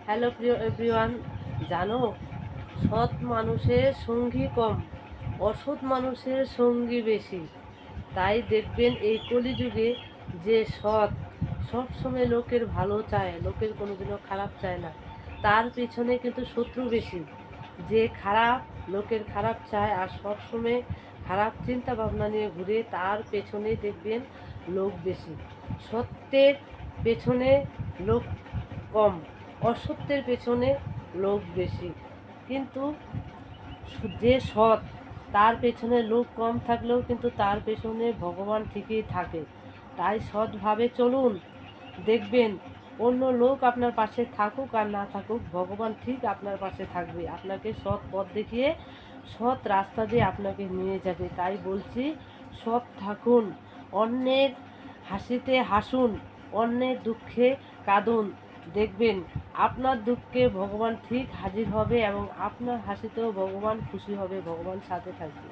Hello প্রিয় everyone, জানো সৎ মানুষের সঙ্গী কম, অসৎ মানুষের সঙ্গী বেশি। তাই দেখবেন এই কলিযুগে যে সৎ সবসময় লোকের ভালো চায়, লোকের কোনোদিনও খারাপ চায় না, তার পিছনে কিন্তু শত্রু বেশি। যে খারাপ, লোকের খারাপ চায় আর সবসময় খারাপ চিন্তা ভাবনা নিয়ে ঘুরে, তার পেছনে দেখবেন লোক বেশি। সত্যের পেছনে লোক কম, অসত্যের পেছনে লোক বেশি। কিন্তু যে সৎ, তার পেছনে লোক কম থাকলেও কিন্তু তার পেছনে ভগবান ঠিকই থাকে। তাই সৎভাবে চলুন, দেখবেন অন্য লোক আপনার পাশে থাকুক আর না থাকুক, ভগবান ঠিক আপনার পাশে থাকবে, আপনাকে সৎ পথ দেখিয়ে সৎ রাস্তা দিয়ে আপনাকে নিয়ে যাবে। তাই বলছি, সৎ থাকুন, অন্যের হাসিতে হাসুন, অন্যের দুঃখে কাঁদুন। দেখবেন আপনার দুঃখে ভগবান ঠিক হাজির হবে এবং আপনার হাসিতেও ভগবান খুশি হবে, ভগবান সাথে থাকবে।